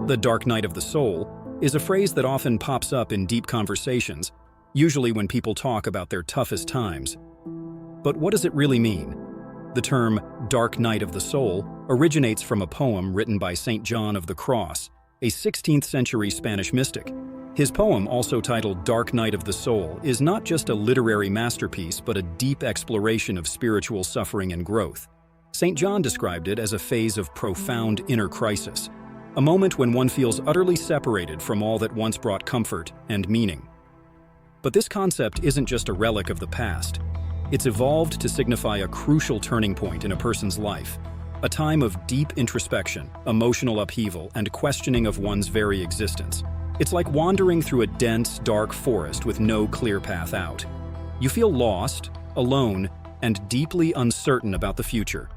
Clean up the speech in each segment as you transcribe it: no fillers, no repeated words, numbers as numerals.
The dark night of the soul is a phrase that often pops up in deep conversations, usually when people talk about their toughest times. But what does it really mean? The term dark night of the soul originates from a poem written by Saint John of the Cross, a 16th century Spanish mystic. His poem, also titled Dark Night of the Soul, is not just a literary masterpiece but a deep exploration of spiritual suffering and growth. Saint John described it as a phase of profound inner crisis, a moment when one feels utterly separated from all that once brought comfort and meaning. But this concept isn't just a relic of the past. It's evolved to signify a crucial turning point in a person's life, a time of deep introspection, emotional upheaval, and questioning of one's very existence. It's like wandering through a dense, dark forest with no clear path out. You feel lost, alone, and deeply uncertain about the future.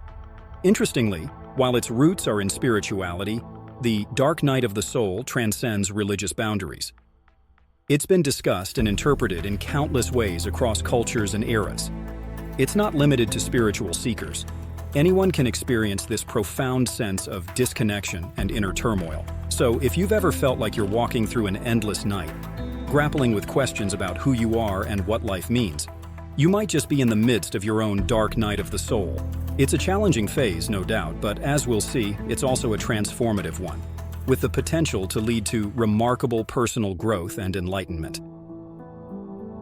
Interestingly, while its roots are in spirituality, the dark night of the soul transcends religious boundaries. It's been discussed and interpreted in countless ways across cultures and eras. It's not limited to spiritual seekers. Anyone can experience this profound sense of disconnection and inner turmoil. So, if you've ever felt like you're walking through an endless night, grappling with questions about who you are and what life means, you might just be in the midst of your own dark night of the soul. It's a challenging phase, no doubt, but as we'll see, it's also a transformative one, with the potential to lead to remarkable personal growth and enlightenment.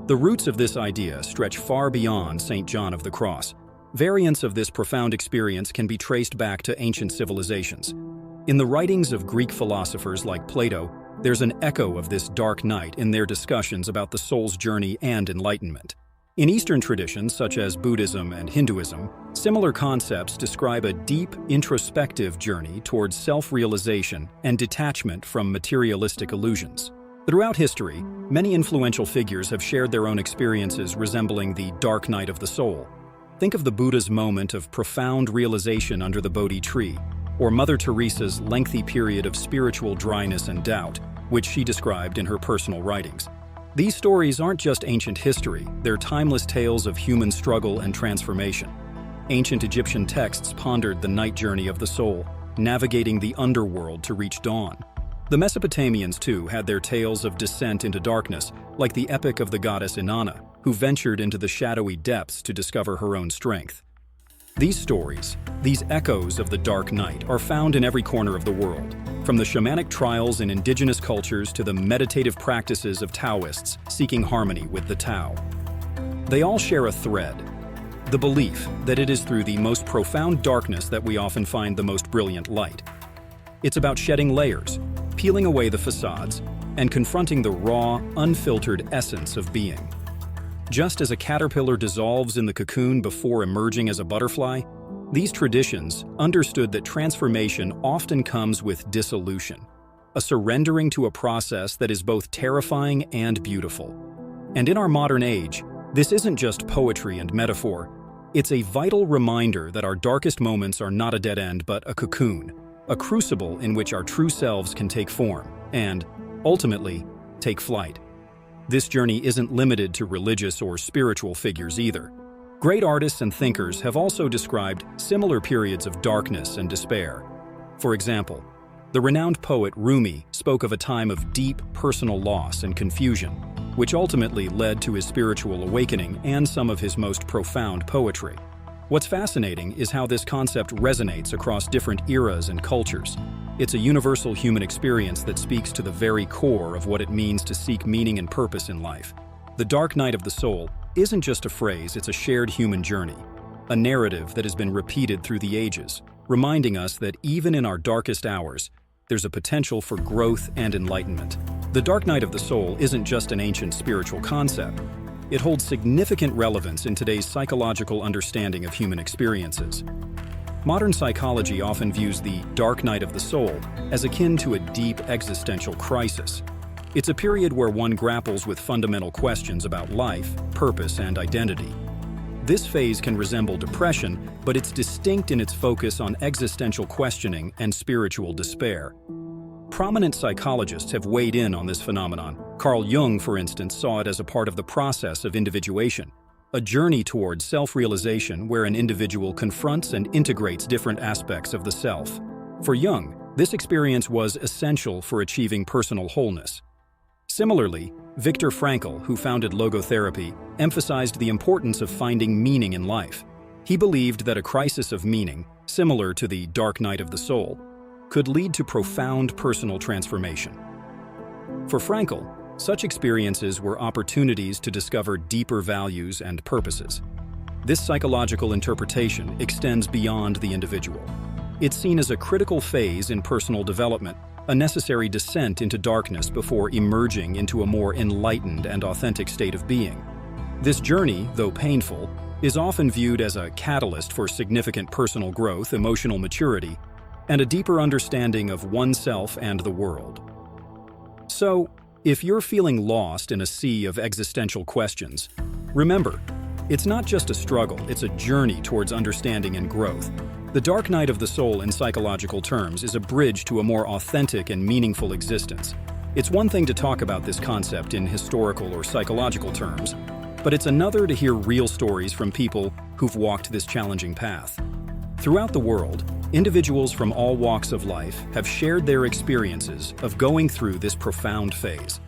The roots of this idea stretch far beyond St. John of the Cross. Variants of this profound experience can be traced back to ancient civilizations. In the writings of Greek philosophers like Plato, there's an echo of this dark night in their discussions about the soul's journey and enlightenment. In Eastern traditions, such as Buddhism and Hinduism, similar concepts describe a deep, introspective journey towards self-realization and detachment from materialistic illusions. Throughout history, many influential figures have shared their own experiences resembling the dark night of the soul. Think of the Buddha's moment of profound realization under the Bodhi tree, or Mother Teresa's lengthy period of spiritual dryness and doubt, which she described in her personal writings. These stories aren't just ancient history, they're timeless tales of human struggle and transformation. Ancient Egyptian texts pondered the night journey of the soul, navigating the underworld to reach dawn. The Mesopotamians, too, had their tales of descent into darkness, like the epic of the goddess Inanna, who ventured into the shadowy depths to discover her own strength. These stories, these echoes of the dark night, are found in every corner of the world, from the shamanic trials in indigenous cultures to the meditative practices of Taoists seeking harmony with the Tao. They all share a thread: the belief that it is through the most profound darkness that we often find the most brilliant light. It's about shedding layers, peeling away the facades, and confronting the raw, unfiltered essence of being. Just as a caterpillar dissolves in the cocoon before emerging as a butterfly, these traditions understood that transformation often comes with dissolution, a surrendering to a process that is both terrifying and beautiful. And in our modern age, this isn't just poetry and metaphor. It's a vital reminder that our darkest moments are not a dead end but a cocoon, a crucible in which our true selves can take form and, ultimately, take flight. This journey isn't limited to religious or spiritual figures either. Great artists and thinkers have also described similar periods of darkness and despair. For example, the renowned poet Rumi spoke of a time of deep personal loss and confusion, which ultimately led to his spiritual awakening and some of his most profound poetry. What's fascinating is how this concept resonates across different eras and cultures. It's a universal human experience that speaks to the very core of what it means to seek meaning and purpose in life. The dark night of the soul isn't just a phrase, it's a shared human journey, a narrative that has been repeated through the ages, reminding us that even in our darkest hours, there's a potential for growth and enlightenment. The dark night of the soul isn't just an ancient spiritual concept. It holds significant relevance in today's psychological understanding of human experiences. Modern psychology often views the dark night of the soul as akin to a deep existential crisis. It's a period where one grapples with fundamental questions about life, purpose, and identity. This phase can resemble depression, but it's distinct in its focus on existential questioning and spiritual despair. Prominent psychologists have weighed in on this phenomenon. Carl Jung, for instance, saw it as a part of the process of individuation, a journey towards self-realization where an individual confronts and integrates different aspects of the self. For Jung, This experience was essential for achieving personal wholeness. Similarly, Viktor Frankl, who founded logotherapy, emphasized the importance of finding meaning in life. He believed that a crisis of meaning, similar to the dark night of the soul, could lead to profound personal transformation. For Frankl, such experiences were opportunities to discover deeper values and purposes. This psychological interpretation extends beyond the individual. It's seen as a critical phase in personal development, a necessary descent into darkness before emerging into a more enlightened and authentic state of being. This journey, though painful, is often viewed as a catalyst for significant personal growth, emotional maturity, and a deeper understanding of oneself and the world. So, if you're feeling lost in a sea of existential questions, remember, it's not just a struggle, it's a journey towards understanding and growth. The dark night of the soul in psychological terms is a bridge to a more authentic and meaningful existence. It's one thing to talk about this concept in historical or psychological terms, but it's another to hear real stories from people who've walked this challenging path. Throughout the world, individuals from all walks of life have shared their experiences of going through this profound phase.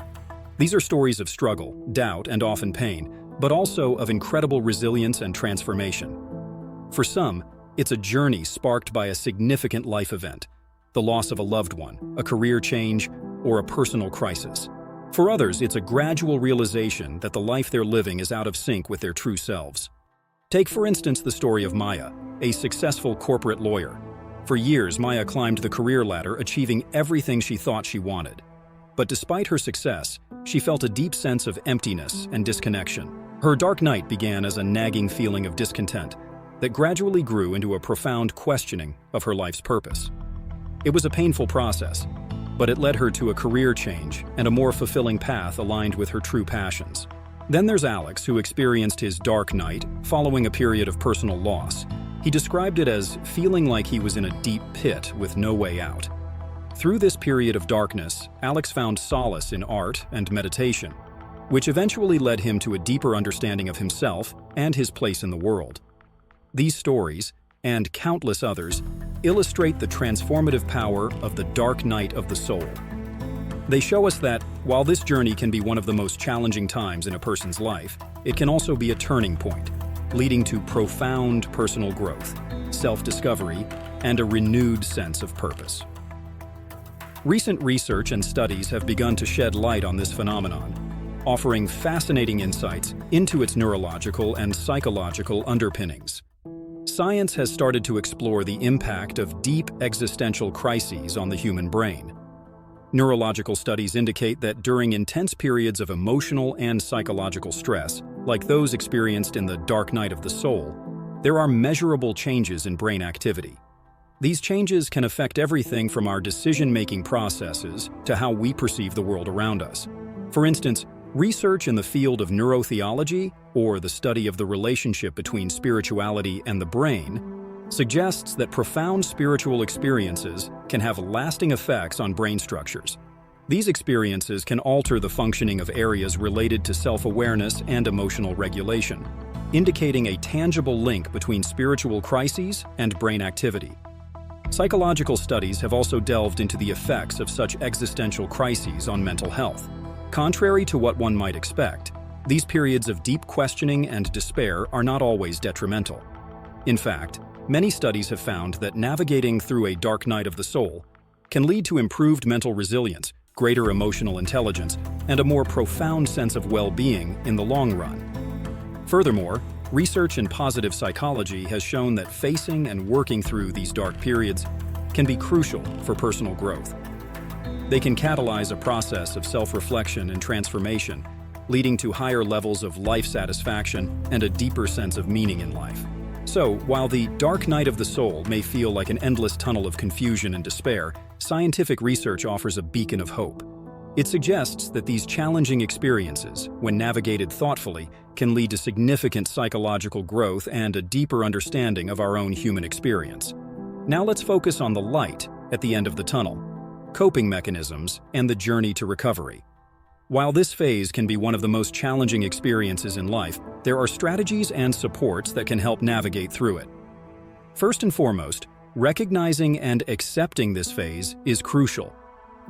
These are stories of struggle, doubt, and often pain, but also of incredible resilience and transformation. For some, it's a journey sparked by a significant life event, the loss of a loved one, a career change, or a personal crisis. For others, it's a gradual realization that the life they're living is out of sync with their true selves. Take, for instance, the story of Maya, a successful corporate lawyer. For years, Maya climbed the career ladder, achieving everything she thought she wanted. But despite her success, she felt a deep sense of emptiness and disconnection. Her dark night began as a nagging feeling of discontent that gradually grew into a profound questioning of her life's purpose. It was a painful process, but it led her to a career change and a more fulfilling path aligned with her true passions. Then there's Alex, who experienced his dark night following a period of personal loss. He described it as feeling like he was in a deep pit with no way out. Through this period of darkness, Alex found solace in art and meditation, which eventually led him to a deeper understanding of himself and his place in the world. These stories, and countless others, illustrate the transformative power of the dark night of the soul. They show us that, while this journey can be one of the most challenging times in a person's life, it can also be a turning point, leading to profound personal growth, self-discovery, and a renewed sense of purpose. Recent research and studies have begun to shed light on this phenomenon, offering fascinating insights into its neurological and psychological underpinnings. Science has started to explore the impact of deep existential crises on the human brain. Neurological studies indicate that during intense periods of emotional and psychological stress, like those experienced in the dark night of the soul, there are measurable changes in brain activity. These changes can affect everything from our decision-making processes to how we perceive the world around us. For instance, research in the field of neurotheology, or the study of the relationship between spirituality and the brain, suggests that profound spiritual experiences can have lasting effects on brain structures. These experiences can alter the functioning of areas related to self-awareness and emotional regulation, indicating a tangible link between spiritual crises and brain activity. Psychological studies have also delved into the effects of such existential crises on mental health. Contrary to what one might expect, these periods of deep questioning and despair are not always detrimental. In fact, many studies have found that navigating through a dark night of the soul can lead to improved mental resilience, greater emotional intelligence, and a more profound sense of well-being in the long run. Furthermore, research in positive psychology has shown that facing and working through these dark periods can be crucial for personal growth. They can catalyze a process of self-reflection and transformation, leading to higher levels of life satisfaction and a deeper sense of meaning in life. So, while the dark night of the soul may feel like an endless tunnel of confusion and despair, scientific research offers a beacon of hope. It suggests that these challenging experiences, when navigated thoughtfully, can lead to significant psychological growth and a deeper understanding of our own human experience. Now let's focus on the light at the end of the tunnel, coping mechanisms, and the journey to recovery. While this phase can be one of the most challenging experiences in life, there are strategies and supports that can help navigate through it. First and foremost, Recognizing and accepting this phase is crucial.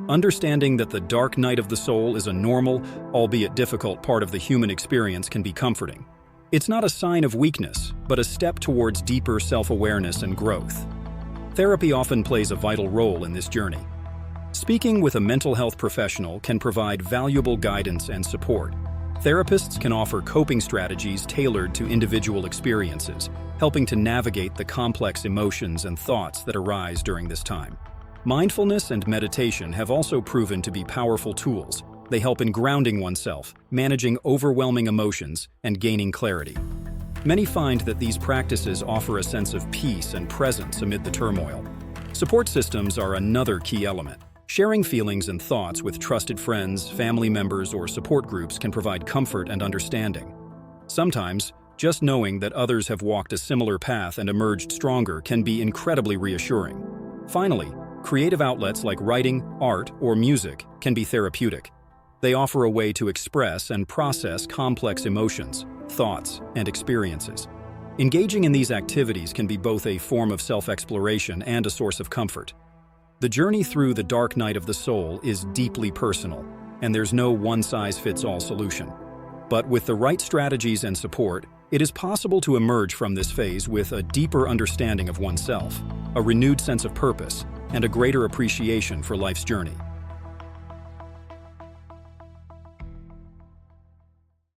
Understanding that the dark night of the soul is a normal, albeit difficult part of the human experience can be comforting. It's not a sign of weakness, but a step towards deeper self-awareness and growth. Therapy often plays a vital role in this journey. Speaking with a mental health professional can provide valuable guidance and support. Therapists can offer coping strategies tailored to individual experiences, helping to navigate the complex emotions and thoughts that arise during this time. Mindfulness and meditation have also proven to be powerful tools. They help in grounding oneself, managing overwhelming emotions, and gaining clarity. Many find that these practices offer a sense of peace and presence amid the turmoil. Support systems are another key element. Sharing feelings and thoughts with trusted friends, family members, or support groups can provide comfort and understanding. Sometimes, just knowing that others have walked a similar path and emerged stronger can be incredibly reassuring. Finally, creative outlets like writing, art, or music can be therapeutic. They offer a way to express and process complex emotions, thoughts, and experiences. Engaging in these activities can be both a form of self-exploration and a source of comfort. The journey through the dark night of the soul is deeply personal, and there's no one-size-fits-all solution. But with the right strategies and support, it is possible to emerge from this phase with a deeper understanding of oneself, a renewed sense of purpose, and a greater appreciation for life's journey.